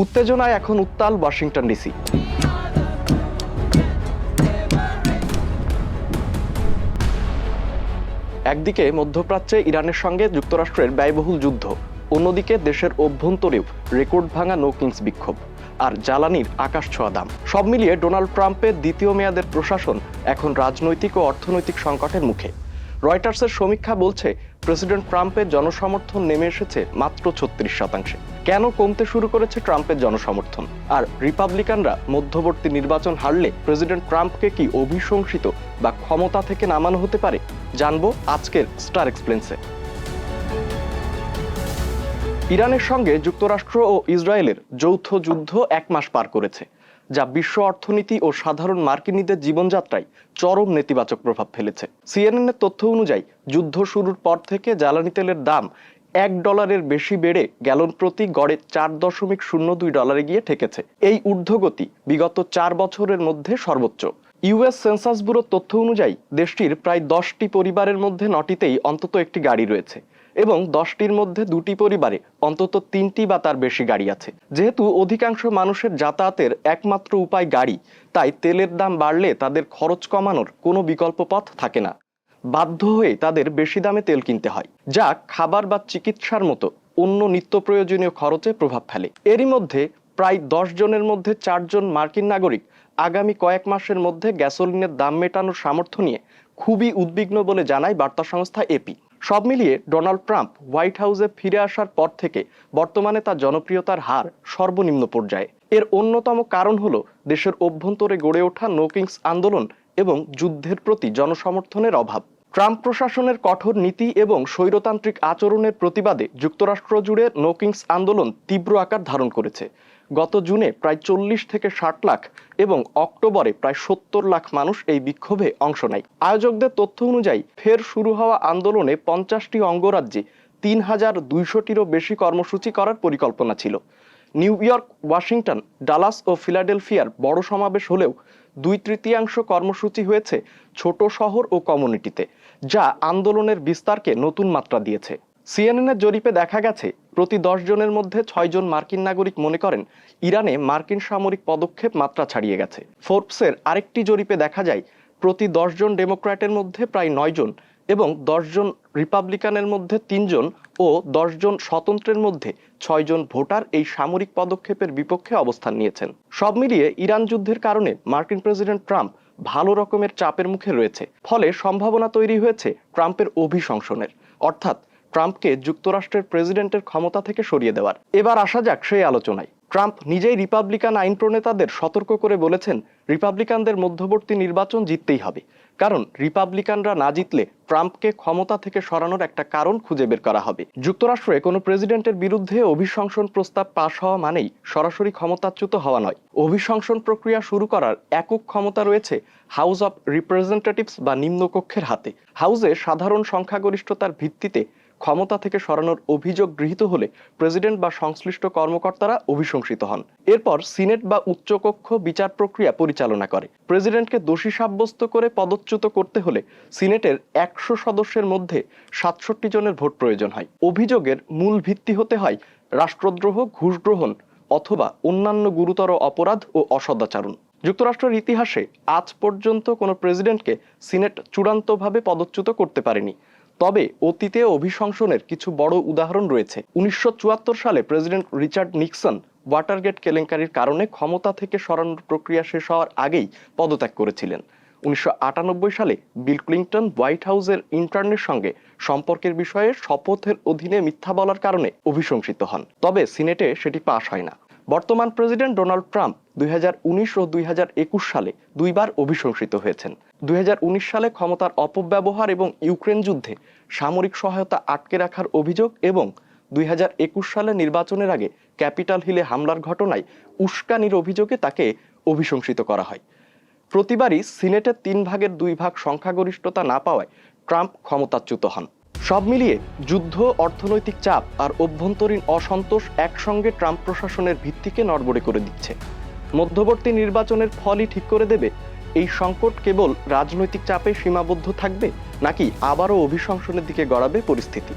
উত্তেজনায় এখন উত্তাল ওয়াশিংটন ডিসি। একদিকে মধ্যপ্রাচ্যে ইরানের সঙ্গে যুক্তরাষ্ট্রের ব্যয়বহুল যুদ্ধ, অন্যদিকে দেশের অভ্যন্তরেও রেকর্ড ভাঙা নো কিংস বিক্ষোভ আর জ্বালানির আকাশ ছোঁয়া দাম। সব মিলিয়ে ডোনাল্ড ট্রাম্পের দ্বিতীয় মেয়াদের প্রশাসন এখন রাজনৈতিক ও অর্থনৈতিক সংকটের মুখে। রয়টার্সের সমীক্ষা বলছে প্রেসিডেন্ট ট্রাম্পের জনসমর্থন নেমে এসেছে মাত্র 36%। কেন কমতে শুরু করেছে ট্রাম্পের জনসমর্থন? আর রিপাবলিকানরা মধ্যবর্তী নির্বাচন হারলে প্রেসিডেন্ট ট্রাম্পকে কি অভিশংসিত বা ক্ষমতা থেকে নামানো হতে পারে? জানবো আজকের স্টার এক্সপ্লেন্সে। ইরানের সঙ্গে যুক্তরাষ্ট্র ও ইসরায়েলের যৌথ যুদ্ধ 1 মাস পার করেছে, যা বিশ্ব অর্থনীতি ও সাধারণ মার্কিনীদের জীবনযাত্রায় চরম নেতিবাচক প্রভাব ফেলেছে। সিএনএন এর তথ্য অনুযায়ী যুদ্ধ শুরুর পর থেকে জ্বালানি তেলের দাম $1 বেশি বেড়ে গ্যালন প্রতি গড়ে $4.02 গিয়ে ঠেকেছে। এই ঊর্ধ্বগতি বিগত 4 বছরের মধ্যে সর্বোচ্চ। ইউএস সেন্সাস ব্যুরোর তথ্য অনুযায়ী দেশটির প্রায় 10টি পরিবারের মধ্যে 9টিতেই অন্তত একটি গাড়ি রয়েছে এবং 10টির মধ্যে 2টি পরিবারে অন্তত 3টি বা তার বেশি গাড়ি আছে। যেহেতু অধিকাংশ মানুষের যাতায়াতের একমাত্র উপায় গাড়ি, তাই তেলের দাম বাড়লে তাদের খরচ কমানোর কোনো বিকল্প পথ থাকে না। বাধ্য হয়ে তাদের বেশি দামে তেল কিনতে হয়, যা খাবার বা চিকিৎসার মতো অন্য নিত্য প্রয়োজনীয় খরচে প্রভাব ফেলে। এরই মধ্যে প্রায় 10 জনের মধ্যে 4 জন মার্কিন নাগরিক আগামী কয়েক মাসের মধ্যে গ্যাসোলিনের দাম মেটানোর সামর্থ্য নিয়ে খুবই উদ্বিগ্ন বলে জানায় বার্তা সংস্থা এপি। সব মিলিয়ে ডোনাল্ড ট্রাম্প হোয়াইট হাউসে ফিরে আসার পর থেকে বর্তমানে তার জনপ্রিয়তার হার সর্বনিম্ন পর্যায়ে। এর অন্যতম কারণ হলো দেশের অভ্যন্তরে গড়ে ওঠা নো কিংস আন্দোলন এবং যুদ্ধের প্রতি জনসমর্থনের অভাব। ট্রাম্প প্রশাসনের কঠোর নীতি এবং স্বৈরতান্ত্রিক আচরণের প্রতিবাদে যুক্তরাষ্ট্র জুড়ে নো কিংস আন্দোলন তীব্র আকার ধারণ করেছে। গত জুনে প্রায় 40 থেকে 60 লাখ এবং অক্টোবরে প্রায় 70 লাখ মানুষ এই বিক্ষোভে অংশ নেয়। আয়োজকদের তথ্য অনুযায়ী ফের শুরু হওয়া আন্দোলনে 50টি অঙ্গরাজ্যে 3200টিরও বেশি কর্মসূচি করার পরিকল্পনা ছিল। নিউ ইয়র্ক, ওয়াশিংটন, ডালাস ও ফিলাডেলফিয়ার বড় সমাবেশ হলেও 2/3 কর্মসূচি হয়েছে ছোট শহর ও কমিউনিটিতে, যা আন্দোলনের বিস্তারকে নতুন মাত্রা দিয়েছে। সিএনএন এর জরিপে দেখা গেছে প্রতি 10 জনের মধ্যে 6 জন মার্কিন নাগরিক মনে করেন ইরানে মার্কিন সামরিক পদক্ষেপ মাত্রা ছাড়িয়ে গেছে। ফোর্বসের আরেকটি জরিপে দেখা যায় প্রতি 10 জন ডেমোক্র্যাটের মধ্যে প্রায় 9 জন এবং 10 জন রিপাবলিকানের মধ্যে 3 জন ও 10 জন স্বতন্ত্রের মধ্যে 6 জন ভোটার এই সামরিক পদক্ষেপের বিপক্ষে অবস্থান নিয়েছেন। সব মিলিয়ে ইরান যুদ্ধের কারণে মার্কিন প্রেসিডেন্ট ট্রাম্প ভালো রকমের চাপের মুখে রয়েছে। ফলে সম্ভাবনা তৈরি হয়েছে ট্রাম্পের অভিশংসনের, অর্থাৎ ট্রাম্পকে যুক্তরাষ্ট্রের প্রেসিডেন্টের ক্ষমতা থেকে সরিয়ে দেওয়ার। এবার আসা যাক সেই আলোচনায়। ট্রাম্প নিজেই রিপাবলিকান আইন প্রণেতাদের সতর্ক করে বলেছেন রিপাবলিকানদের মধ্যবর্তী নির্বাচন জিততেই হবে, কারণ রিপাবলিকানরা না জিতলে ট্রাম্পকে ক্ষমতা থেকে সরানোর একটা কারণ খুঁজে বের করা হবে। যুক্তরাষ্ট্রে কোনো প্রেসিডেন্টের বিরুদ্ধে অভিশংসন প্রস্তাব পাশ হওয়া মানেই সরাসরি ক্ষমতাচ্যুত হওয়া নয়। অভিশংসন প্রক্রিয়া শুরু করার একক ক্ষমতা রয়েছে হাউস অব রিপ্রেজেন্টেটিভস বা নিম্নকক্ষের হাতে। হাউসে সাধারণ সংখ্যাগরিষ্ঠতার ভিত্তিতে ক্ষমতা থেকে সরানোর অভিযোগ গৃহীত হলে প্রেসিডেন্ট বা সংশ্লিষ্ট কর্মকর্তারা অভিশংসিত হন। এরপর সিনেট বা উচ্চকক্ষ বিচার প্রক্রিয়া পরিচালনা করে। প্রেসিডেন্টকে দোষী সাব্যস্ত করে পদচ্যুত করতে হলে সিনেটের 100 সদস্যের মধ্যে 67 জনের ভোট প্রয়োজন হয়। অভিযোগের মূল ভিত্তি হতে হয় রাষ্ট্রদ্রোহ, ঘুষ গ্রহণ অথবা অন্যান্য গুরুতর অপরাধ ও অসদাচরণ। যুক্তরাষ্ট্রের ইতিহাসে আজ পর্যন্ত কোনো প্রেসিডেন্টকে সিনেট চূড়ান্তভাবে পদচ্যুত করতে পারেনি। তবে অতীতে অভিশংসনের কিছু বড় উদাহরণ রয়েছে। 1974 সালে প্রেসিডেন্ট রিচার্ড নিক্সন ওয়াটারগেট কেলেঙ্কারির কারণে ক্ষমতা থেকে সরানোর প্রক্রিয়া শেষ হওয়ার আগেই পদত্যাগ করেছিলেন। 1998 সালে বিল ক্লিন্টন হোয়াইট হাউসের ইন্টার্নের সঙ্গে সম্পর্কের বিষয়ে শপথের অধীনে মিথ্যা বলার কারণে অভিশংসিত হন, তবে সিনেটে সেটি পাশ হয় না। বর্তমান প্রেসিডেন্ট ডোনাল্ড ট্রাম্প 2019 ও 2021 সালে 2 বার অভিশংসিত হয়েছেন। 2019 সালে ক্ষমতার অপব্যবহার এবং ইউক্রেন যুদ্ধে সামরিক সহায়তা আটকে রাখার অভিযোগ এবং 2021 সালে নির্বাচনের আগে ক্যাপিটাল হিলে হামলার ঘটনায় উস্কানির অভিযোগে তাকে অভিশংসিত করা হয়। প্রতিবারই সিনেটের 3 ভাগের 2 ভাগ সংখ্যাগরিষ্ঠতা না পাওয়ায় ট্রাম্প ক্ষমতাচ্যুত হন। সব মিলিয়ে যুদ্ধ, অর্থনৈতিক চাপ আর অভ্যন্তরীণ অসন্তোষ একসঙ্গে ট্রাম্প প্রশাসনের ভিত্তিকে নড়বড়ে করে দিচ্ছে। মধ্যবর্তী নির্বাচনের ফলই ঠিক করে দেবে এই সংকট কেবল রাজনৈতিক চাপে সীমাবদ্ধ থাকবে নাকি আবারও অভিশংসনের দিকে গড়াবে পরিস্থিতি।